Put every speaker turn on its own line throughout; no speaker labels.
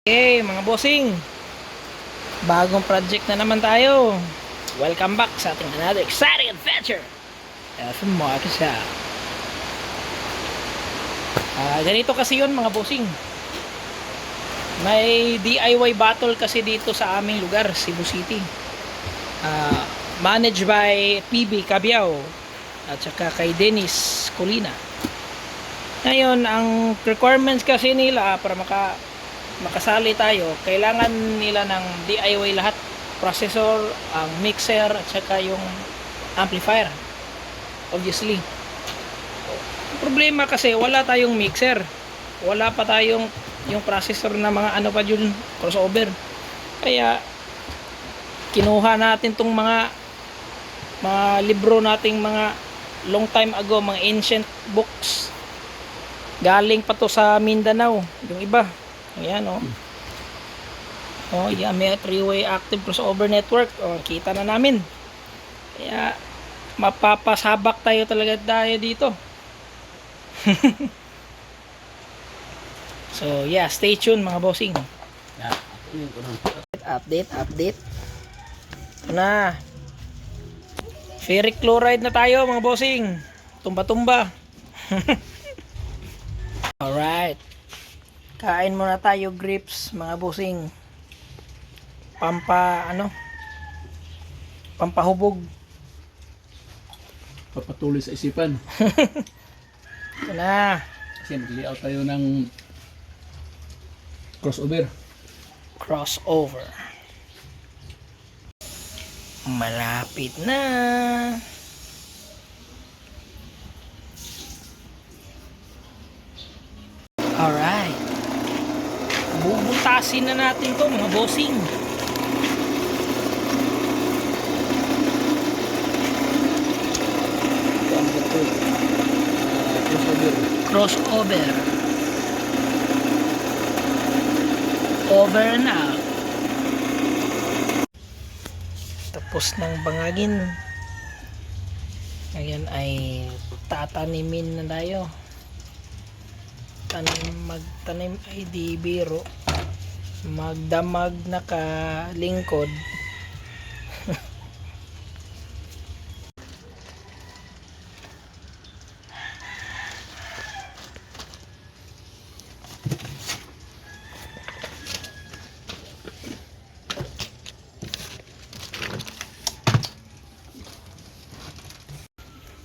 Okay, mga bossing, bagong project na naman tayo. Welcome back sa ating another exciting adventure from Marcus House. Ganito kasi yun mga bossing. May DIY battle kasi dito sa aming lugar, Cebu City. Managed by PB Cabiao at saka kay Dennis Colina. Ngayon, ang requirements kasi nila para makasali tayo, kailangan nila ng DIY lahat, processor, ang mixer at saka yung amplifier, obviously. Problema kasi wala tayong mixer, wala pa tayong yung processor na mga ano pa yun, crossover. Kaya kinuha natin tong mga libro nating mga long time ago, mga ancient books, galing pa to sa Mindanao, yung iba. Ayan, oh. Oh, yeah, may three-way active crossover network. Oh, kita na namin. Kaya mapapasabak tayo talaga dito. So, yeah, stay tuned mga bossing. Update. Ito na. Ferric chloride na tayo mga bossing. Tumba-tumba. Alright. Kain muna tayo grips mga bossing. Pampahubog.
Papatuloy sa isipan.
Ito na.
Kasi mag-layout tayo ng crossover.
Malapit na. Alright. Bubutasin na natin to mga bossing. Crossover. Over na. Tapos ng bangagin. Ngayon ay tatanimin na tayo. Magtanim ay di biro, magdamag na kalingkod.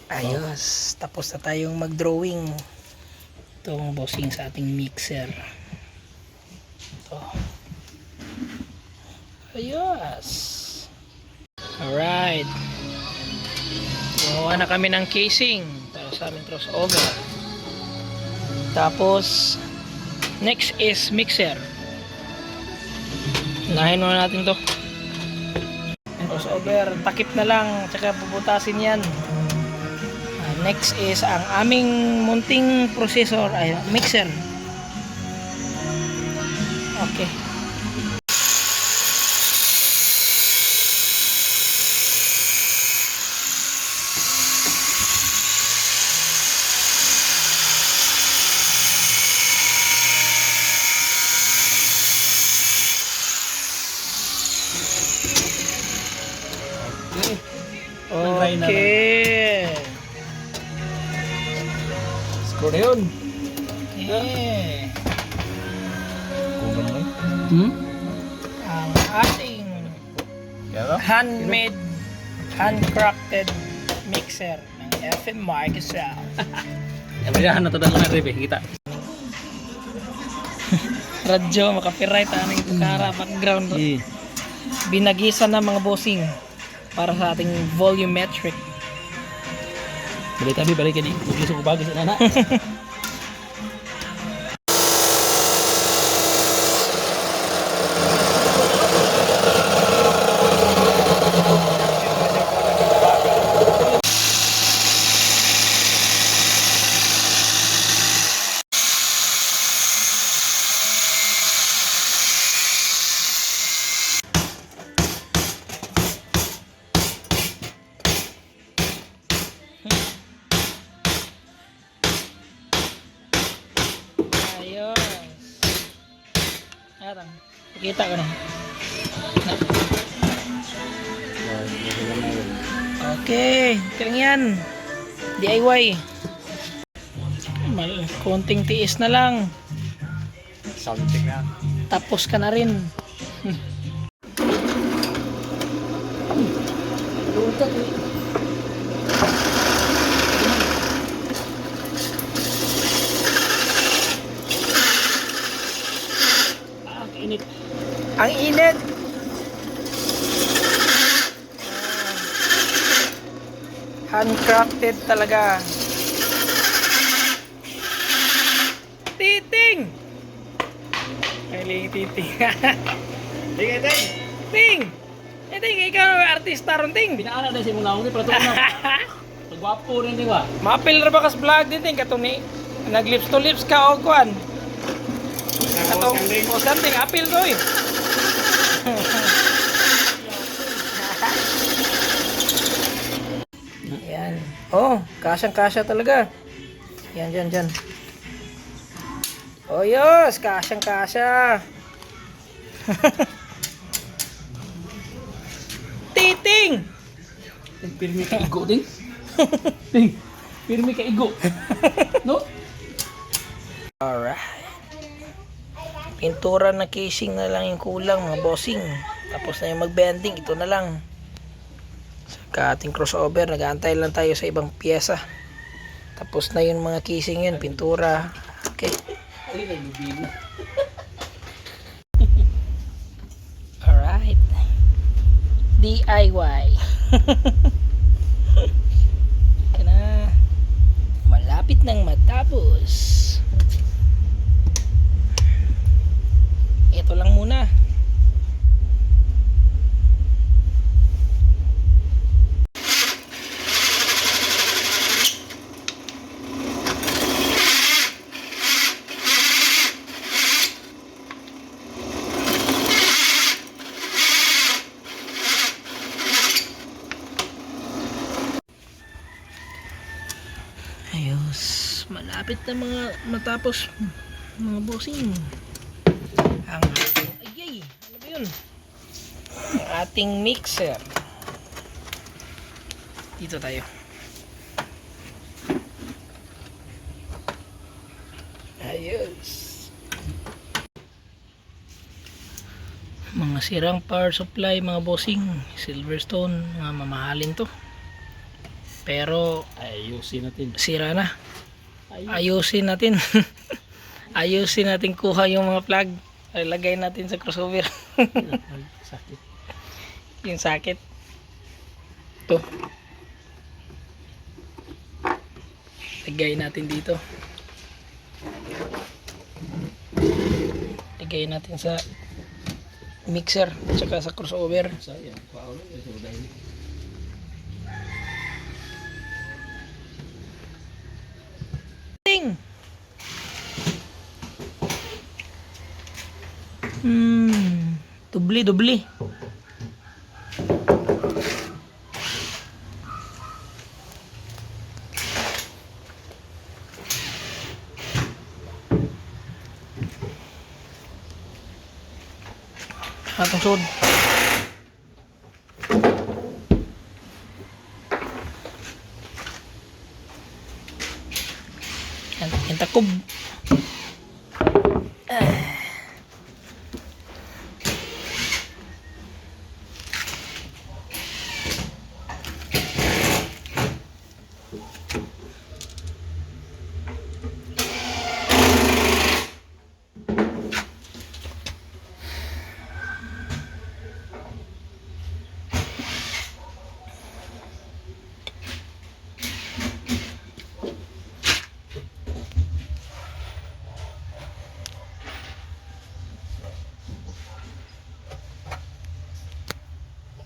Ayos, tapos na tayong mag-drawing. Itong bossing sa ating mixer. Ito. Ayos. Alright. Gumawa na kami ng casing para sa aming crossover. Tapos next is mixer. Unahin muna natin to. Crossover, takip na lang, tsaka puputasin yan. Next is ang aming munting processor ay mixer. Okay. Okay.
Score na yun.
Okay. Ang ating handmade, handcrafted mixer ng FM Marcus House.
Yabayahan na ito lang na rebe. Kita.
Radyo, makapiright aning kara background. Binagisan na mga bossing para sa ating volumetric.
Balik ni. Gusto ko bagay sa nana.
Kita ka na. Okay, kailang yan. DIY. Konting tiis na lang.
Something na.
Tapos ka na rin.
Ang init.
Ang init. Handcrafted talaga. Titing! Kailing titing.
Tingin, ting!
Ting! Ting, ikaw artista ron, Ting.
Pinaana na si mong naungi, pero ito na. Pagwapo rin, di ba?
Mapil ra ba kas vlog din, Ting? Katong ni, nag-lips to lips ka o kuan. Katong, o something, apil to eh. Yan. Oh, kasyang-kasya talaga. Yan, dyan. Oh, yos, kasyang-kasya. Titing!
Pirmi ka igo, ting. Ting, pirmi ka igo. No?
Alright. Pintura na casing na lang yung kulang, mga bossing. Tapos na yung mag-bending, ito na lang. Sa ating crossover, nag-aantay lang tayo sa ibang pyesa. Tapos na yung mga casing yun, pintura. Okay.
Ay, nagbibig na.
Alright. DIY. Kana. Malapit nang matapos. Ito lang muna. Ayos, malapit na mga matapos mga bossing. Ang ating, ayay, ano ba yun? Ang ating mixer. Dito tayo. Ayos. Mga sirang power supply, mga bossing, Silverstone, mga mamahalin to. Pero
Ayusin natin.
sira na. Ayusin natin. Ayusin natin kuha yung mga plug. Lagay natin sa crossover.
Ay, sakit.
Yung sakit. Ito. Lagay natin dito. Lagay natin sa mixer at saka sa crossover.
Sayang, paulo. Ito dahil.
Ting! Dubli. Atong sud. Yan takob.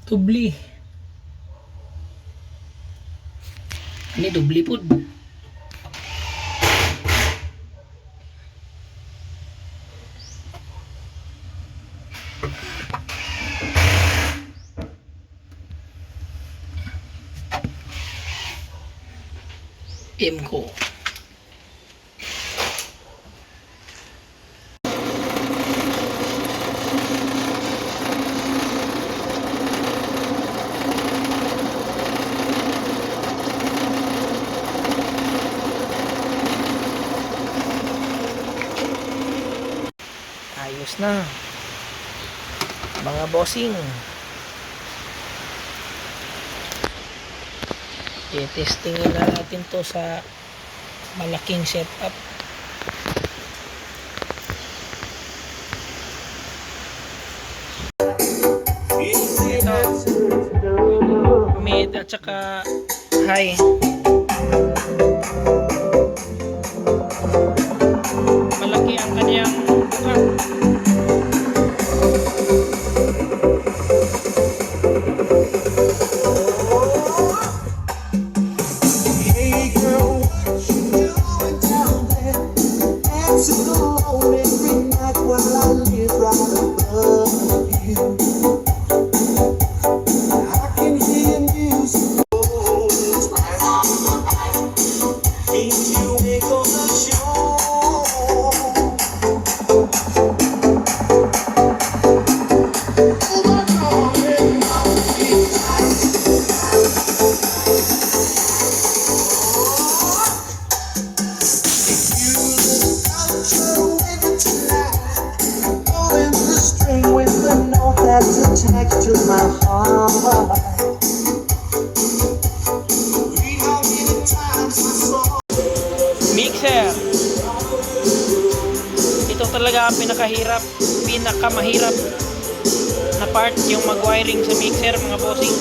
Dubli. Ini dubli pun. Imco. na. Mga bossing. I-testingin na natin to sa malaking setup. Mid at saka high. Malaki ang kanyang buka.
Hey girl, what you doing down there? Dancing alone every night while I live right above you. I can hear music. Ain't you make on the show? Oh my God, and my feet with the note that's attached to my heart. Read how many times I saw.
Mixer. Ito talaga ang pinakamahirap na part, yung mag-wiring sa mixer, mga bossing.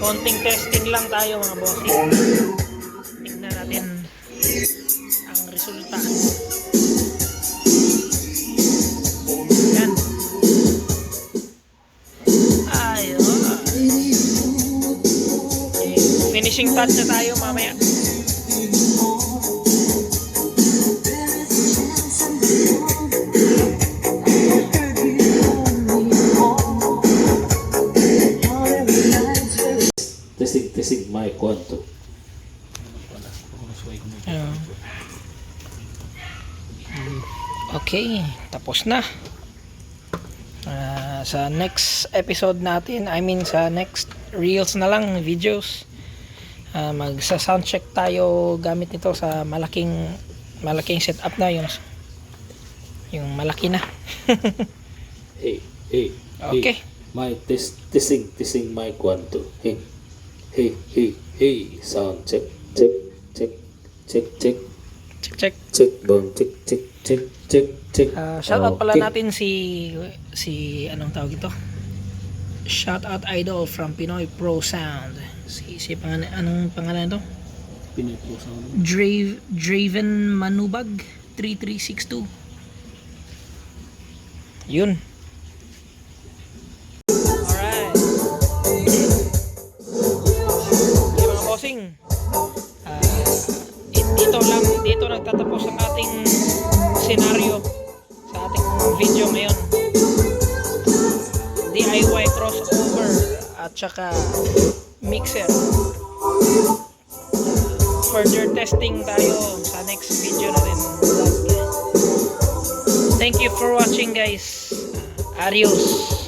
Konting testing lang tayo, mga bossing. Tingnan natin ang resulta. Yan. Ayun. Okay. Finishing touch na tayo mamaya.
Testing my kwanto.
Ayun. Okay, tapos na. Sa next episode natin, sa next reels na lang, videos, magsa sound check tayo gamit nito sa malaking setup na, yung malaki na.
Hey.
Okay.
My testing my kwanto. Hey. Sound check.
Check.
Boom, check.
Shoutout pala
Okay.
natin si anong tawag ito? Shoutout idol from Pinoy Pro Sound. Anong pangalan ito?
Pinoy Pro Sound.
Draven Manubag 3362. Yun. Alright. Okay, mga bossing. Dito nagtatapos ang ating senaryo sa ating video ngayon. DIY crossover at saka mixer. Further testing tayo sa next video natin. Thank you for watching, guys. Adios.